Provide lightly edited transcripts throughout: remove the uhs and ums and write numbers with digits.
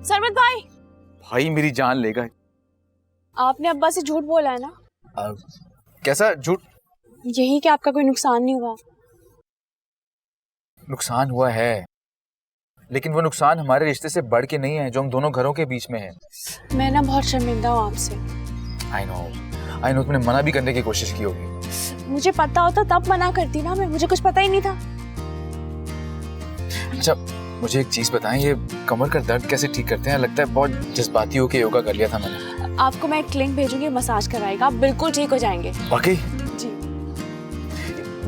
सरमत भाई, भाई मेरी जान लेगा। आपने अब्बा से झूठ बोला है ना? कैसा झूठ? यही कि आपका कोई नुकसान नहीं हुआ। नुकसान हुआ है, लेकिन वो नुकसान हमारे रिश्ते से बढ़ के नहीं है जो हम दोनों घरों के बीच में है। मैं ना बहुत शर्मिंदा हूँ आपसे। आई नो तुमने मना भी करने की कोशिश की होगी। मुझे पता होता तब मना करती ना, मैं मुझे कुछ पता ही नहीं था। अच्छा मुझे एक चीज बताएं, ये कमर का दर्द कैसे ठीक करते हैं? लगता है बहुत जज्बाती होकर योगा कर लिया था मैंने। आपको मैं एक लिंक भेजूंगी, मसाज कराएगा, आप बिल्कुल ठीक हो जाएंगे। वाकई? जी।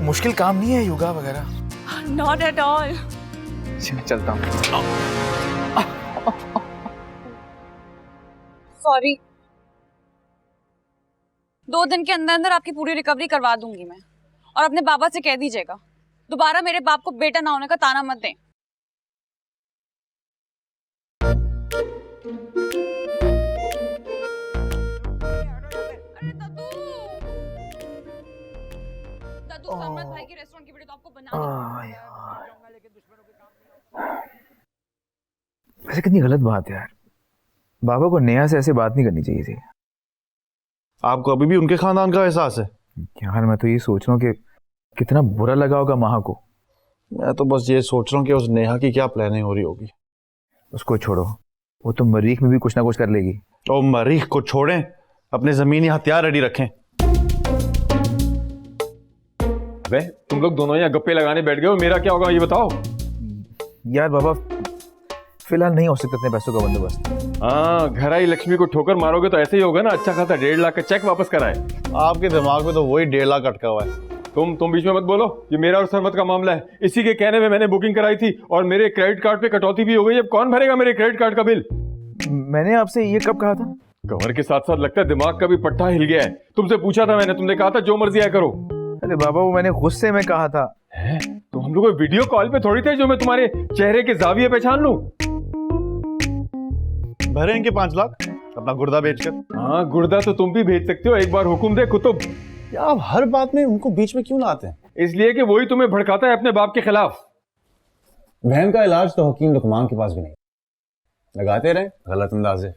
मुश्किल काम नहीं है योगा वगैरह? Not at all. चलता हूँ। सॉरी। 2 दिन के अंदर अंदर आपकी पूरी रिकवरी करवा दूंगी मैं। और अपने बाबा से कह दीजिएगा दोबारा मेरे बाप को बेटा ना होने का ताना मत दें। दद्दू सरमत भाई की रेस्टोरेंट की वीडियो तो आपको बनानी है। वैसे कितनी गलत बात है यार, बाबा को नेहा से ऐसे बात नहीं करनी चाहिए थी। आपको अभी भी उनके खानदान का एहसास है? यार मैं तो ये सोच रहा हूँ कि कितना बुरा लगा होगा माँ को। मैं तो बस ये सोच रहा हूँ कि उस नेहा की क्या प्लानिंग हो रही होगी। उसको छोड़ो, वो तो मरीख में भी कुछ ना कुछ कर लेगी। तो मरीख को छोड़ें, अपने जमीनी हथियार रेडी रखें। अबे तुम लोग दोनों यहाँ गप्पे लगाने बैठ गए हो, मेरा क्या होगा ये बताओ। यार बाबा फिलहाल नहीं हो सकता इतने पैसों का बंदोबस्त। हाँ, घर आई लक्ष्मी को ठोकर मारोगे तो ऐसे ही होगा ना। अच्छा खासा 1.5 लाख का चेक वापस कराए। आपके दिमाग में तो वही 1.5 लाख अटका हुआ है। तुम बीच में मत बोलो, ये मेरा और सरमत का मामला है। इसी के कहने में मैंने बुकिंग कराई थी और मेरे क्रेडिट कार्ड पे कटौती भी हो गई। अब कौन भरेगा मेरे क्रेडिट कार्ड का बिल? मैंने आपसे ये कब कहा था? कमर के साथ साथ लगता है दिमाग का भी पट्टा हिल गया है। तुमसे पूछा था मैंने, तुमने कहा था जो मर्जी आया करो। अरे बाबा वो मैंने गुस्से में कहा था। है? तो हम लोग वीडियो कॉल पे थोड़ी थे जो मैं तुम्हारे चेहरे के जाविये पहचान लूं। भरे इनके 5 लाख अपना गुर्दा बेचकर। हाँ, गुर्दा तो तुम भी भेज सकते हो। एक बार हुक्म दे कुतुब। या आप हर बात में उनको बीच में क्यों लाते हैं? इसलिए कि वही तुम्हें भड़काता है अपने बाप के खिलाफ। बहन का इलाज तो हकीम लुकमान के पास भी नहीं, लगाते रहे गलत अंदाजे।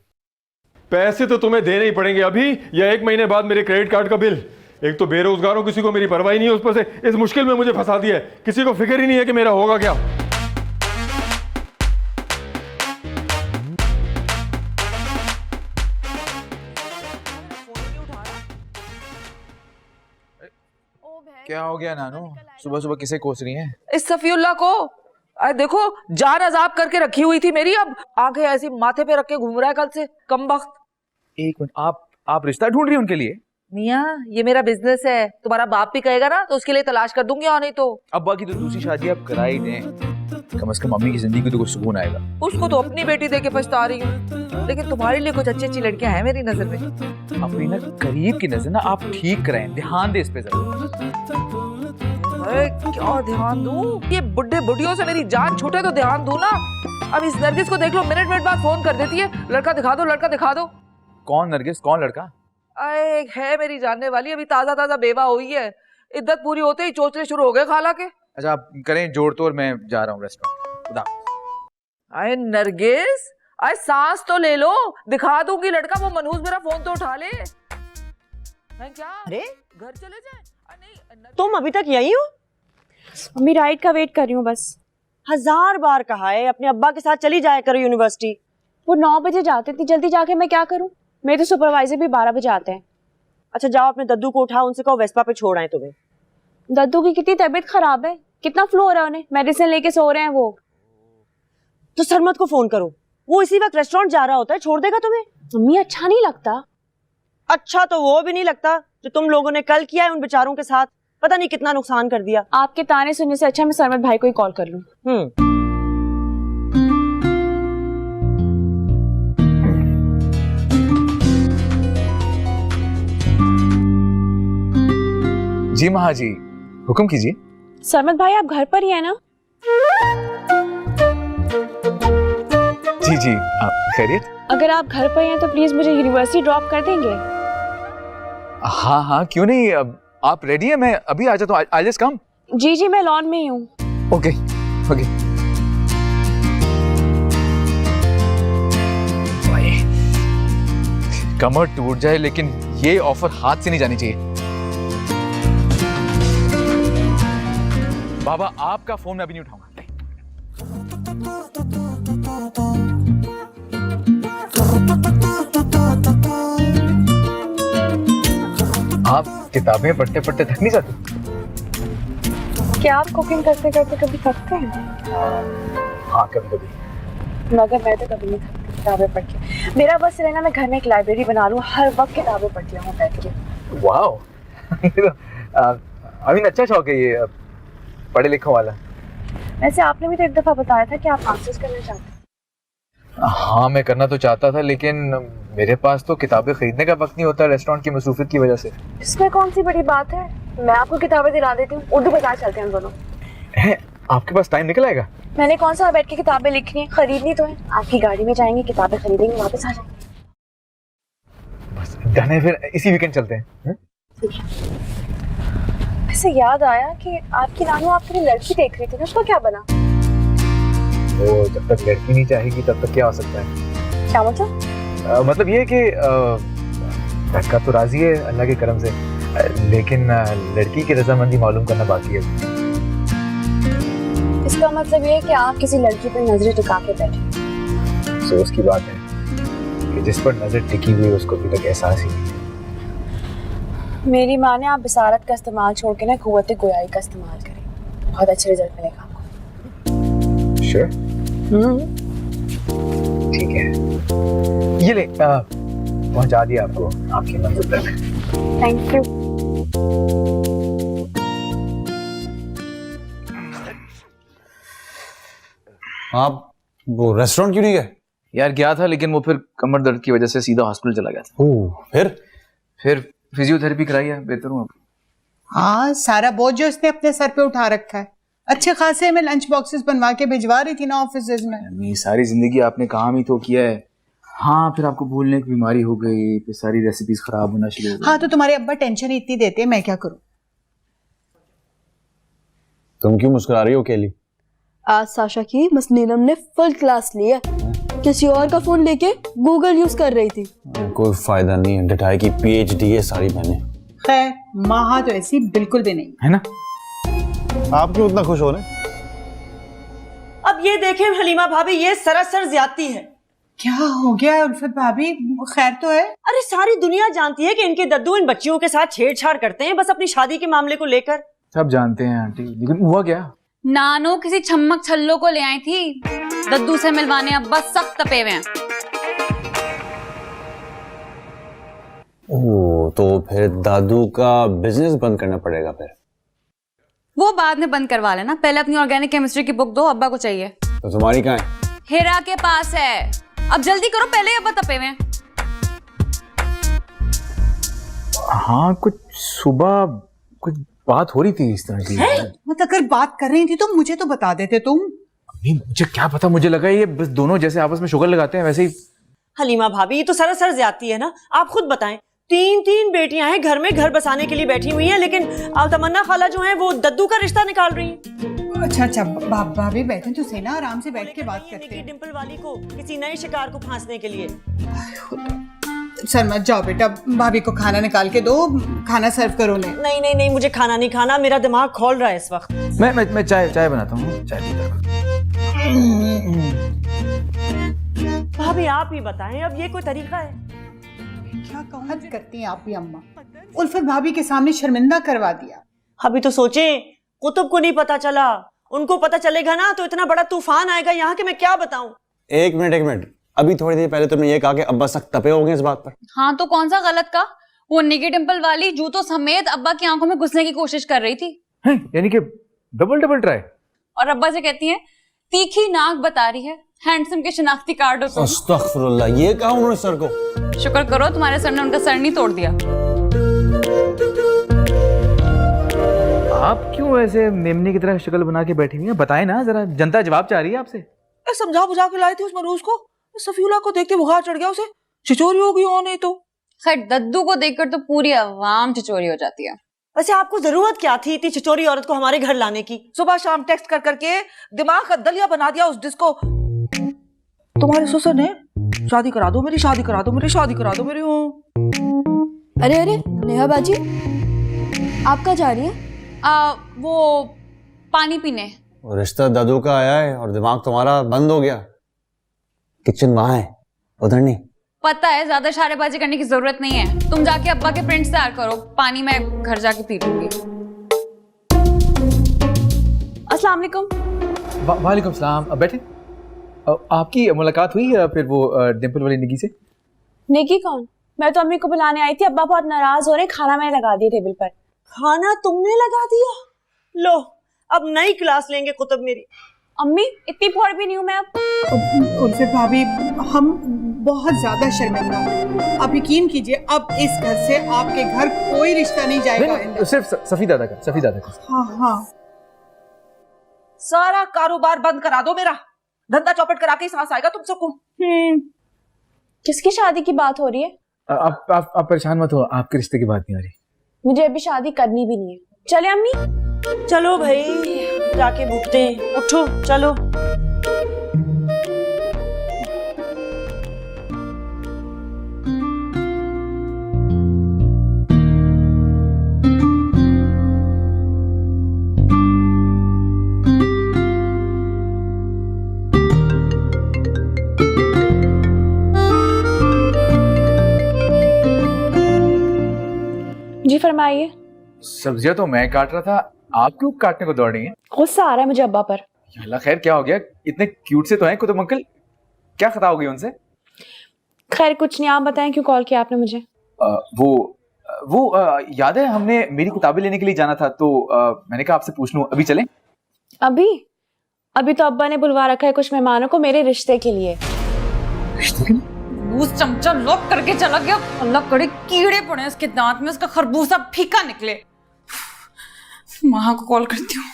पैसे तो तुम्हें देने ही पड़ेंगे अभी या 1 महीने बाद मेरे क्रेडिट कार्ड का बिल। एक तो बेरोजगार हूं, किसी को मेरी परवाह नहीं है, उस पर से इस मुश्किल में मुझे फंसा दिया है। किसी को फिक्र ही नहीं है कि मेरा होगा क्या। क्या हो गया नानू, सुबह सुबह किसे कोस रही हैं? इस सफीउल्लाह को देखो, जान अजाब करके रखी हुई थी मेरी, अब आंखें ऐसी माथे पे रख के घूम रहा है कल से, कमबख्त। एक मिनट, आप रिश्ता ढूंढ रही हैं उनके लिए? मियाँ ये मेरा बिजनेस है, तुम्हारा बाप भी कहेगा ना तो उसके लिए तलाश कर दूंगी, और नहीं तो अब्बा की तो दूसरी शादी आप करा ही दें, कम से कम मम्मी की जिंदगी को तो कुछ सुकून आएगा। उसको तो अपनी बेटी दे के पछता रही हूँ, लेकिन तुम्हारे लिए कुछ अच्छी अच्छी लड़कियां हैं मेरी नजर में। अपनी ना करीब की नजर ना आप ठीक कराएं, ध्यान दे इस पे जरूर। क्या ध्यान दूं? ये बुढ़े बुढ़ियों से मेरी जान छूटे तो ध्यान दूं ना। अब इस नरगिस को देख लो, मिनट बाद फोन कर देती है, लड़का दिखा दो, लड़का दिखा दो। कौन नरगिस, कौन लड़का? एक है मेरी जानने वाली, अभी ताजा बेवा हुई है, इद्दत पूरी होते ही चोचले शुरू हो गए खाला के। अच्छा आप करें जोड़ तोड़, मैं जा रहा हूँ रेस्टोरेंट। अरे नरगिस, अरे सांस तो ले लो, दिखा दूंगी लड़का, वो मनहूस मेरा फोन तो उठा ले। मैं क्या अरे घर चले जाए? नहीं, तुम अभी तक यही हो? मम्मी राइड का वेट कर रही हूँ बस। 1000 बार कहा है अपने अब्बा के साथ चली जाया करो यूनिवर्सिटी। वो 9 बजे जाते, इतनी जल्दी जाके मैं क्या करूँ? मेरे तो सुपरवाइजर भी 12 बजे आते हैं। अच्छा जाओ अपने दद्दू को उठाओ, उनसे कहो वेस्पा पे छोड़ आए तुम्हें। दद्दू की कितनी तबीयत खराब है, कितना फ्लो हो रहा है उन्हें, मेडिसिन लेके सो रहे हैं वो। तो सरमत को फोन करो, वो इसी वक्त रेस्टोरेंट जा रहा होता है, छोड़ देगा तुम्हें। मम्मी अच्छा नहीं लगता। अच्छा तो वो भी नहीं लगता जो तुम लोगों ने कल किया है उन बेचारों के साथ, पता नहीं कितना नुकसान कर दिया। आपके ताने सुनने से अच्छा मैं सरमत भाई को ही कॉल कर लूं। जी महा जी, हुक्म कीजिए। सरमत भाई आप घर पर ही है ना? जी आप खैरियत? अगर आप घर पर हैं तो प्लीज मुझे यूनिवर्सिटी ड्रॉप कर देंगे? हाँ क्यों नहीं, अब आप रेडी हैं? मैं अभी आ जाता हूँ। I just come. जी मैं लॉन में ही हूँ। ओके कमर टूट जाए लेकिन ये ऑफर हाथ से नहीं जानी चाहिए। बाबा आपका फोन मैं अभी नहीं उठाऊंगा। आप किताबें पढ़ते पढ़ते थक नहीं जाते? क्या आप कुकिंग करते करते कभी थकते हैं? हाँ कभी कभी। मगर मैं तो कभी नहीं थकती किताबें पढ़ के। मेरा बस रहना मैं घर में एक लाइब्रेरी बना लूँ, हर वक्त किताबें पढ़ती हूँ बैठ के। वाओ अभी अच्छा शौक है ये पढ़े लिखों वाला। वैसे आपने भी तो एक दफा बताया था कि आप मास्टर्स करना चाहते हैं। हाँ मैं करना तो चाहता था लेकिन मेरे पास तो किताबें खरीदने का वक्त नहीं होता रेस्टोरेंट की मसरूफियत की वजह से। इसमें कौन सी बड़ी बात है, मैं आपको किताबें दिला देती हूँ, उर्दू बाजार चलते हैं हम दोनों। आपके पास टाइम निकल आएगा? मैंने कौन सा बैठ के किताबें लिखनी है, खरीदनी तो है। आपकी गाड़ी में जाएंगे, किताबें खरीदेंगे, वापस आ जाएंगे। बस डन है, फिर इसी वीकेंड चलते हैं। वैसे याद आया कि आपकी नानू आपके लिए लड़की देख रही थी ना, उसका क्या बना? तो जब तक लड़की नहीं चाहेगी तब तक क्या हो सकता है? क्या मतलब? मतलब ये कि लड़का तो राजी है अल्लाह के करम से, लेकिन लड़की की रजामंदी मालूम करना बाकी है। इसका मतलब ये है कि आप किसी लड़की पर नजरें टिका के बैठे। अफसोस की बात है कि जिस पर नजर टिकी हुई उसको अभी तक एहसास ही नहीं है। मेरी माँ ने आप बिसारत का इस्तेमाल छोड़ के ना कुव्वत गोयाई का इस्तेमाल करें, बहुत अच्छे रिजल्ट मिलेगा आपको। श्योर? ठीक है, ये ले पहुंचा दिया आपको आपकी मंजिल तक। Thank you. आप वो रेस्टोरेंट क्यों नहीं गए? यार गया था लेकिन वो फिर कमर दर्द की वजह से सीधा हॉस्पिटल चला गया था। फिर फिजियोथेरेपी कराई है, बेहतर हूँ अब। हाँ, सारा बोझ जो इसने अपने सर पे उठा रखा है। अच्छे खासे मैं लंच बॉक्सेस बनवा के भिजवा रही थी ना ऑफिस में। अम्मी सारी जिंदगी आपने काम ही तो किया है। हाँ फिर आपको भूलने की बीमारी हो गई, फिर सारी रेसिपीज खराब होना शुरू हो गई। हाँ तो तुम्हारे अब्बा टेंशन इतनी देते हैं, मैं क्या करूँ? तुम क्यों मुस्कुरा रही हो केली? आज साशा की मिस नीलम ने फुल क्लास लिया, किसी और का फोन लेके गूगल यूज कर रही थी। कोई फायदा नहीं है, डटाई की पीएचडी है सारी बहनें। खैर माँ तो ऐसी बिल्कुल भी नहीं है ना। आप क्यों इतना खुश हो रहे? अब ये देखें हलीमा भाभी, ये सरासर ज्यादती है। क्या हो गया उल्फत भाभी, खैर तो है? अरे सारी दुनिया जानती है कि इनके दद्दू इन बच्चियों के साथ छेड़छाड़ करते हैं, बस अपनी शादी के मामले को लेकर। सब जानते हैं आंटी, लेकिन हुआ क्या? नानो किसी छम्मक छल्लो को ले आई थी दद्दू से मिलवाने, अब्बा सख्त तपे हुए हैं। ओह, तो फिर दादू का बिजनेस बंद करना पड़ेगा फिर। वो बाद में बंद करवा लेना, पहले अपनी ऑर्गेनिक केमिस्ट्री की बुक दो, अब्बा को चाहिए। तो तुम्हारी कहाँ है? हेरा के पास है, अब जल्दी करो, पहले ही अब्बा तपे हुए हैं। हाँ कुछ सुबह कुछ बात हो रही थी इस तरह की। मतलब अगर बात कर रही थी तो मुझे तो बता देते तुम। मुझे क्या पता, मुझे लगा ये बस दोनों जैसे आपस में शुगर लगाते हैं वैसे ही। हलीमा भाभी ये तो सरासर ज्यादती है ना, आप खुद बताएं। 3 बेटियां हैं घर में, घर बसाने के लिए बैठी हुई हैं, लेकिन तमन्ना खाला जो है वो दद्दू का रिश्ता निकाल रही हैं। अच्छा भाभी बैठे तो सही ना, आराम से बैठ के बात करते हैं। डिंपल वाली को किसी नए शिकार को फांसने के लिए। सर मत जाओ बेटा, भाभी को खाना निकाल के दो, खाना सर्व करो उन्हें। नहीं मुझे खाना नहीं खाना, मेरा दिमाग खोल रहा है इस वक्त। मैं चाय बनाता हूँ, चाय पीता हूँ। भाभी आप ही बताएं, अब ये कोई तरीका है? क्या कहूँ, हद करती हैं आप भी अम्मा, उल्फत भाभी के सामने शर्मिंदा करवा दिया। अभी तो सोचें, कुतुब को नहीं पता चला, उनको पता चलेगा ना तो इतना बड़ा तूफान आएगा यहाँ के, मैं क्या बताऊं। एक मिनट, अभी थोड़ी देर पहले तुमने ये कहा कि अब्बा सख्त तपे हो गए इस बात पर। हाँ तो कौन सा गलत का, वो निकी डिंपल वाली जूतों समेत अब्बा की आंखों में घुसने की कोशिश कर रही थी। यानी कि डबल ट्राई। और अब्बा से कहती है तीखी नाक बता रही है, हैंडसम के शनाख्ती कार्ड हो तुम। अस्तगफुरुल्लाह, ये कहा उन्होंने सर को? शुक्र करो तुम्हारे सर ने उनका सर नहीं तोड़ दिया। आप क्यों ऐसे मेमने की तरह शक्ल बना के बैठी हुई हैं? बताएं ना जरा, जनता जवाब चाह रही है आपसे। समझा बुझा के लाई थी उस मनूस को, सफीउल्लाह को देखते बुखार चढ़ गया, उसे छिचोरी हो गई होने। तो खैर दद्दू को देखकर तो पूरी अवाम छिचोरी हो जाती है। वैसे आपको जरूरत क्या थी इतनी छिचोरी औरत को हमारे घर लाने की? सुबह शाम टेक्स्ट कर करके दिमाग का दलिया बना दिया उस डिस्को। तुम्हारे ससुर ने शादी करा दो मेरी, शादी करा दो मेरी, शादी करा दो मेरी। हो अरे अरे नेहा बाजी, आप कहाँ जा रही हैं? वो पानी पीने। रिश्ता दादू का आया है और दिमाग तुम्हारा बंद हो गया। किचन वहां है, उधर नहीं। पता है, ज्यादा शारेबाजी करने की जरूरत नहीं है। तुम जाके अब्बा के प्रिंट तैयार करो, पानी मैं घर जाके पी लूंगी। अस्सलाम वालेकुम। वालेकुम सलाम। अब बैठे। आपकी मुलाकात हुई फिर वो डिम्पल वाली निकी से? निकी कौन? मैं तो अम्मी को बुलाने आई थी, अब्बा बहुत नाराज हो रहे, खाना मैंने लगा दिया टेबल पर। खाना तुमने लगा दिया? लो अब नई क्लास लेंगे कुतुब मेरी। अम्मी इतनी फोड़ भी नहीं हूँ मैं अब। उल्फे भाभी, हम बहुत ज्यादा शर्मिंदा हैं। आप यकीन कीजिए, अब इस घर से आपके घर कोई रिश्ता नहीं जाएगा। नहीं, सिर्फ सफी दादा का, सफी दादा का। हाँ हाँ। सारा कारोबार बंद करा दो मेरा, धंधा चौपट करा के ही सांस आएगा तुम सबको। किसकी शादी की बात हो रही है? आप परेशान मत हो, आपके रिश्ते की बात नहीं आ रही। मुझे अभी शादी करनी भी नहीं है। चले अम्मी? चलो भाई जाके भुगते हैं, उठो चलो। जी फरमाइए। सब्जियां तो मैं काट रहा था, आप क्यों काटने को दौड़ रही हैं? गुस्सा आ रहा है मुझे अब्बा पर। अल्लाह खैर, क्या हो गया? इतने क्यूट से तो हैं कुतुब अंकल, क्या खता हो गई उनसे? खैर कुछ नहीं, आप बताएं क्यों कॉल किया आपने मुझे? वो याद है हमने मेरी किताबें लेने के लिए जाना था, तो मैंने कहा आपसे पूछ लूं, अभी चलें? अभी तो अब्बा ने बुलवा रखा है कुछ मेहमानों को मेरे रिश्ते के लिए। खरबूज चमचा लॉक करके चला गया। अल्लाह करे कीड़े पड़े उसके दांत में, उसका खरबूजा फीका निकले। माँ को कॉल करती हूँ।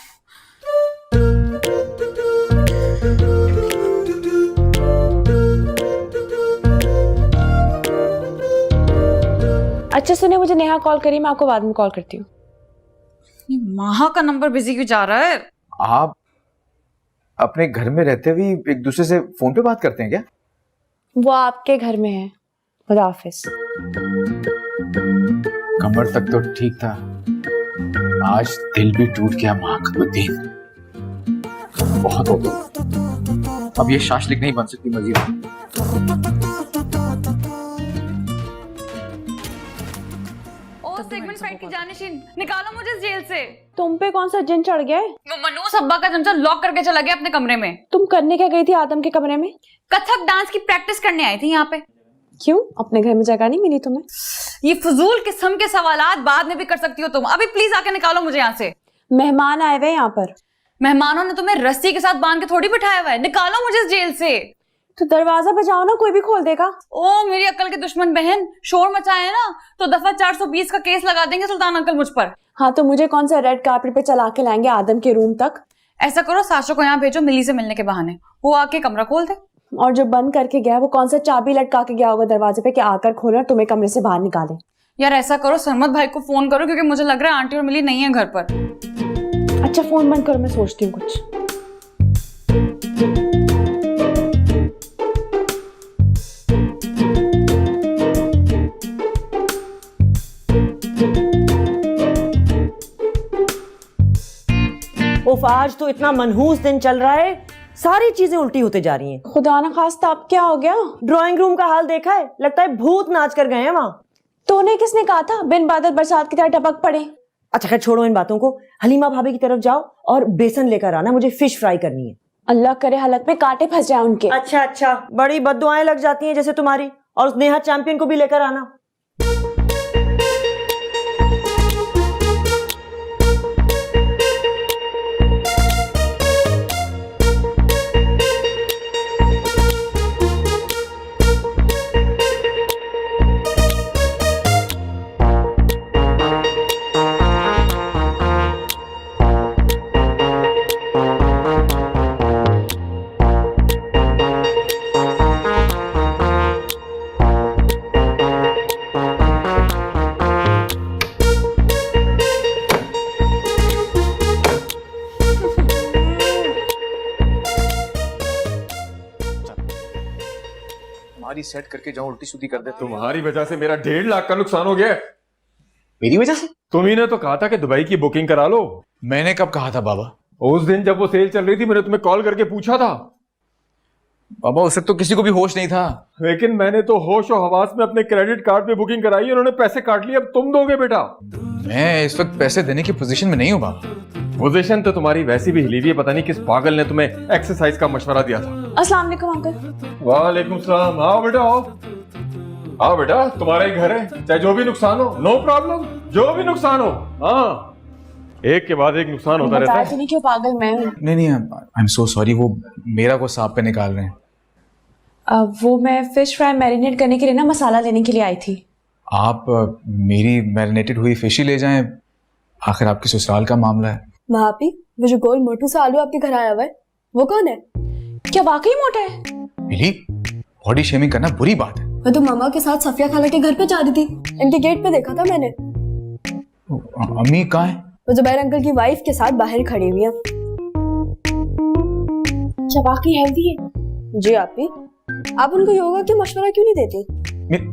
अच्छा सुने, मुझे नेहा कॉल करी, मैं आपको बाद में कॉल करती हूँ। माँ का नंबर बिजी क्यों जा रहा है? आप अपने घर में रहते हुए एक दूसरे से फोन पे बात करते हैं क्या? वो आपके घर में है। खुदा हाफिज। कमर तक तो ठीक था, आज दिल भी टूट गया। महाकमुद्दीन, बहुत हो गया, अब ये शाशलिक नहीं बन सकती मजीद। सेगमेंट फाइट की जानिशीन, निकालो मुझे इस जेल से। तुम पे कौन सा जिन चढ़ गया है? वो मनूस अब्बा का चमचा लॉक करके चला गया अपने कमरे में। तुम करने क्या गई थी आदम के कमरे में? कथक डांस की प्रैक्टिस करने आई थी यहाँ पे। क्यों, अपने घर में जगह नहीं मिली तुम्हें? ये फजूल किस्म के सवालात बाद में भी कर सकती हो तुम। अभी प्लीज आके निकालो मुझे यहाँ से। मेहमान आए हुए यहाँ पर। मेहमानों ने तुम्हें रस्सी के साथ बांध के थोड़ी बिठाया हुआ है। निकालो मुझे इस जेल से। तो दरवाजा बजाओ ना, कोई भी खोल देगा। ओ मेरी अक्ल के दुश्मन बहन, शोर मचाए ना तो दफा 420 का केस लगा देंगे सुल्तान अंकल मुझ पर। हाँ तो मुझे कौन सा रेड कार्पेट पे चला के लाएंगे आदम के रूम तक? ऐसा करो, साशा को यहाँ भेजो मिली से मिलने के बहाने, वो आके कमरा खोल दे। और जो बंद करके गया वो कौन सा चाबी लटका के गया होगा दरवाजे पे कि आकर खोलना तुम्हें कमरे से बाहर निकाले? यार ऐसा करो, सरमत भाई को फोन करो, क्योंकि मुझे लग रहा है आंटी और मिली नहीं है घर पर। अच्छा फोन बंद करो, मैं सोचती हूँ कुछ। उफ, आज तो इतना मनहूस दिन चल रहा है, सारी चीजें उल्टी होते जा रही हैं। खुदा ना खास्ता, अब क्या हो गया? ड्राइंग रूम का हाल देखा है? लगता है भूत नाच कर गए हैं वहां। तो उन्हें किसने कहा था बिन बादल बरसात की तरह टपक पड़े? अच्छा खैर छोड़ो इन बातों को, हलीमा भाभी की तरफ जाओ और बेसन लेकर आना, मुझे फिश फ्राई करनी है। अल्लाह करे हलक में कांटे फंस जाए उनके। अच्छा, बड़ी बद्दुआएं लग जाती हैं जैसे तुम्हारी। और उस नेहा चैंपियन को भी लेकर आना। गाड़ी सेट करके जाऊं उल्टी सीधी कर दे। तुम्हारी वजह से मेरा 1.5 लाख का नुकसान हो गया है। मेरी वजह से? तुम्ही ने तो कहा था कि दुबई की बुकिंग करा लो। मैंने कब कहा था बाबा? उस दिन जब वो सेल चल रही थी मैंने तुम्हें कॉल करके पूछा था। बाबा उस वक्त तो किसी को भी होश नहीं था। लेकिन मैंने तो होश और हवास में अपने क्रेडिट कार्ड पे बुकिंग कराई, उन्होंने पैसे काट लिए, अब तुम दोगे बेटा। मैं इस वक्त पैसे देने की पोजीशन में नहीं हूँ बाबा। पोजीशन तो तुम्हारी वैसी भी हिली हुई है, पता नहीं किस पागल ने तुम्हें एक्सरसाइज का मशवरा दिया था। अस्सलाम वालेकुम अंकल। वालेकुम सलाम। आओ बेटा आओ। आओ बेटा, तुम्हारा ही घर है, चाहे जो भी नुकसान हो, नो प्रॉब्लम, जो भी नुकसान हो। हाँ, एक के बाद एक नुकसान होता रहता बताया है। तो नहीं क्यों पागल मैं हूँ। नहीं आई एम सो सॉरी, वो मेरा को सांप पे निकाल रहे हैं। वो मैं फिश फ्राई मैरिनेट करने के लिए ना मसाला लेने के लिए आई थी। आप मेरी मैरिनेटेड हुई फिश ही ले जाएं, आखिर आपके ससुराल का मामला है। भाभी, वो जो गोल मोटू सा आलू आपके घर आया हुआ है, वो कौन है? क्या वाकई मोटा है? मिली, बॉडी शेमिंग करना बुरी बात है। मैं तो मामा के साथ सफिया खाला के घर पे जा रही थी, इनके गेट पे देखा था मैंने। अम्मी कहाँ है? वो जुबैर अंकल की वाइफ के साथ बाहर खड़ी हुई है। क्या वाकई हेल्दी है? जी आपी, आप उनको योगा की मशवरा क्यों नहीं देती?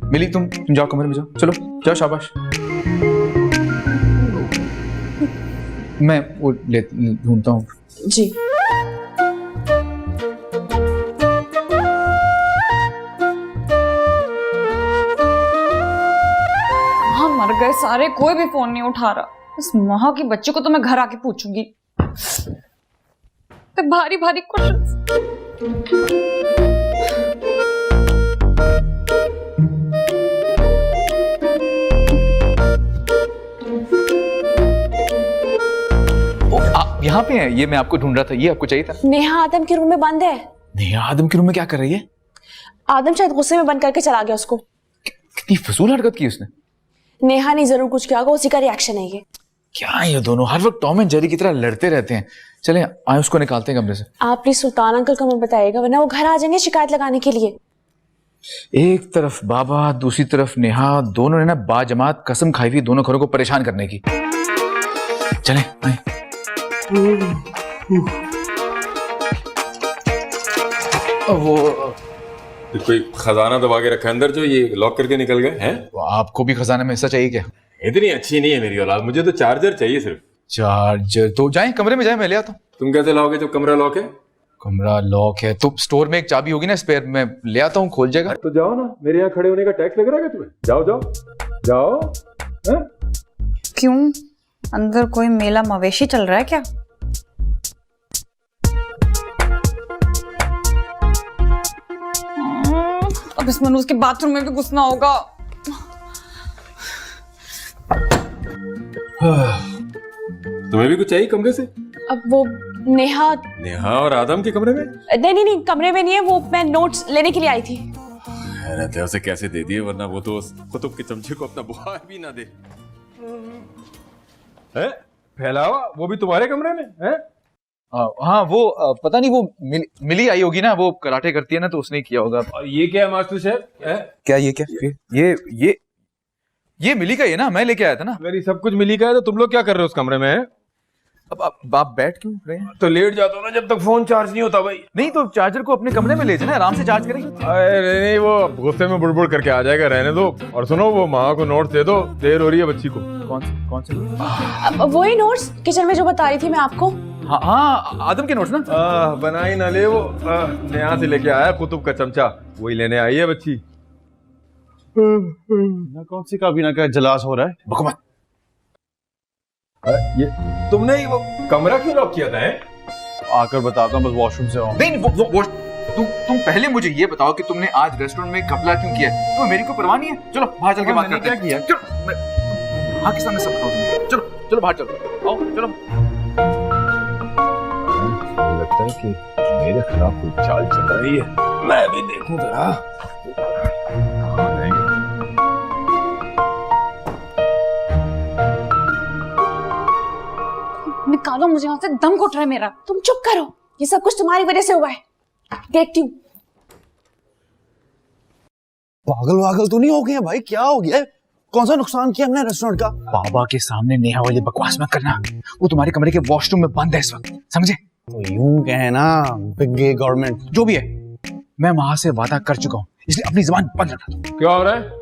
मिली तुम जाओ कमरे में जाओ, चलो जाओ, शाबाश। मैं वो ढूंढता हूँ। जी। हाँ मर गए सारे, कोई भी फोन नहीं उठा रहा। इस माँ की बच्चे को तो मैं घर आके पूछूंगी। तो भारी भारी क्वेश्चन। यहाँ पे है, ये मैं आपको ढूंढ रहा था, ये आपको चाहिए था। नेहा आदम के रूम में बंद है। नेहा आदम के रूम में क्या कर रही है? आदम शायद गुस्से में बंद करके चला गया उसको। कितनी फजूल हरकत की उसने। नेहा ने जरूर कुछ किया होगा, उसी का रिएक्शन है ये। क्या ये दोनों हर वक्त टॉम एंड जेरी की तरह लड़ते रहते हैं। चले आए उसको निकालते हैं कमरे से। आप प्लीज सुल्तान अंकल को मत बताइएगा, वरना वो घर आ जाएंगे शिकायत लगाने के लिए। एक तरफ बाबा, दूसरी तरफ नेहा, दोनों ने ना बाजमात कसम खाई हुई दोनों घरों को परेशान करने की। चले आए। वो कोई खजाना दबा के रखा अंदर जो ये लॉक करके निकल गए हैं। आपको भी खजाने में हिस्सा चाहिए क्या? इतनी अच्छी नहीं है मेरी औलाद, मुझे तो चार्जर चाहिए सिर्फ। चार्जर तो जाएं कमरे में, जाएं मैं ले आता हूँ। तुम कैसे लाओगे जब कमरा लॉक है? कमरा लॉक है तो स्टोर में एक चाबी होगी ना स्पेयर, में ले आता हूँ, खोल जाएगा। तो जाओ ना, मेरे यहाँ खड़े होने का टैक्स लग रहा है तुम्हें? जाओ जाओ जाओ। है? क्यों, अंदर कोई मेला मवेशी चल रहा है क्या? अब इस मनूस के बाथरूम में भी घुसना होगा। तुम्हें भी कुछ चाहिए कमरे से? अब वो नेहा नेहा और आदम के कमरे में? नहीं कमरे में नहीं है, वो मैं नोट्स लेने के लिए आई थी। रहते उसे कैसे दे दिए, वरना वो तो उस कुतुब के चमचे को अपना बुखार भी ना दे। है? फैलावा वो भी तुम्हारे कमरे में है? हाँ वो पता नहीं, वो मिली आई होगी ना, वो कराटे करती है ना, तो उसने किया होगा। और ये क्या है मास्टर शेफ? क्या ये क्या ये मिली का, ये ना मैं लेके आया था ना। मेरी सब कुछ मिली का है, तो तुम लोग क्या कर रहे हो उस कमरे में? अब आप बैठ क्यों रहे हैं? तो लेट जाता हूँ ना जब तक फोन चार्ज नहीं होता भाई। नहीं तो चार्जर को अपने कमरे में ले जाना, आराम से चार्ज करेंगे। अरे नहीं, वो गुस्से में बुड़बुड़ करके आ जाएगा, रहने दो। और सुनो, वो माँ को नोट दे दो, देर हो रही है बच्ची को। कौन से? वही नोट्स किचन में जो बता रही थी मैं आपको। हाँ आदम के नोट्स ना। बनाई ना ले, वो नया से लेके आया कुतुब का चमचा, वही लेने आई है बच्ची। ना कौन सी काबीना का जलास हो रहा है? बकवास। ये तुमने ही वो कमरा क्यों लॉक किया था? आकर बताता हूँ, बस वॉशरूम से आओ। नहीं वो तुम पहले मुझे ये बताओ कि तुमने आज रेस्टोरेंट में घपला क्यों किया? तुम्हें मेरी को परवाह नहीं है? चलो बाहर चल के बात करते हैं। क्या किया? हाँ के सामने सब बताओ तुम्हें। चलो बाहर चलो, आओ चलो। लगता है कि मेरे खिलाफ कोई चाल चल रही है, मैं भी देखूं जरा। निकालो मुझे यहाँ से, दम घुट रहा है मेरा। तुम चुप करो, ये सब कुछ तुम्हारी वजह से हुआ है। देखती हूँ। पागल तो नहीं हो गया भाई? क्या हो गया? कौन सा नुकसान किया हमने रेस्टोरेंट का? बाबा के सामने नेहा वाली बकवास मत करना, वो तुम्हारे कमरे के वॉशरूम में बंद है इस वक्त, समझे? तो यूं कहे ना, बिग गे गवर्नमेंट। जो भी है, मैं वहां से वादा कर चुका हूँ, इसलिए अपनी जुबान बंद रखा तुम। क्या हो रहा है?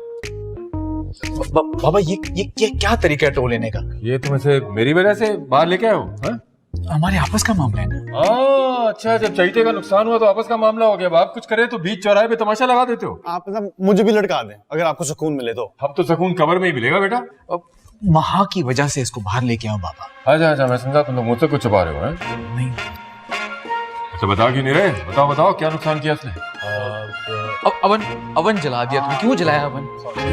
बाबा ये क्या तरीका है टोल लेने का? ये तुम ऐसे मेरी वजह से बाहर लेके आए हो? हाँ? हमारे आपस का मामला है ना। अच्छा, जब चैते का नुकसान हुआ तो आपस का मामला हो गया। अब आप कुछ करे तो बीच चौराहे पे तमाशा लगा देते हो। आप मतलब मुझे भी लड़का दें अगर आपको सुकून मिले तो। अब तो सुकून कबर में ही मिलेगा बेटा। अब महा की वजह से इसको बाहर लेके आओ बाबा। अच्छा, मैं समझा तुम लोग मुझसे कुछ छुपा रहे हो। हैं? नहीं, अच्छा, बता क्यों नहीं रहे? बताओ क्या नुकसान किया इसने? अब अवन जला दिया तुमने। क्यों जलाया अवन?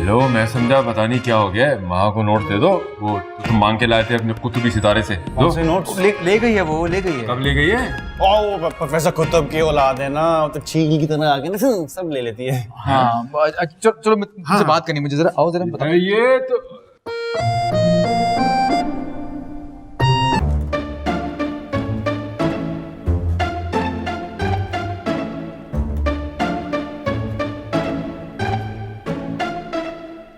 लो, मैं समझा पता नहीं क्या हो गया है। माँ को नोट दे दो, वो तुम मांग के लाए थे अपने कुतुबी सितारे से। दो। नोट्स ले गई है वो, ले गई है। कब ले गई है? वो प्रोफेसर कुतुब की औलाद है ना, वो तो चील की तरह आके ना सब ले लेती है। हाँ, चलो मुझसे बात करनी, मुझे जरा आओ, जरा बताओ। ये तो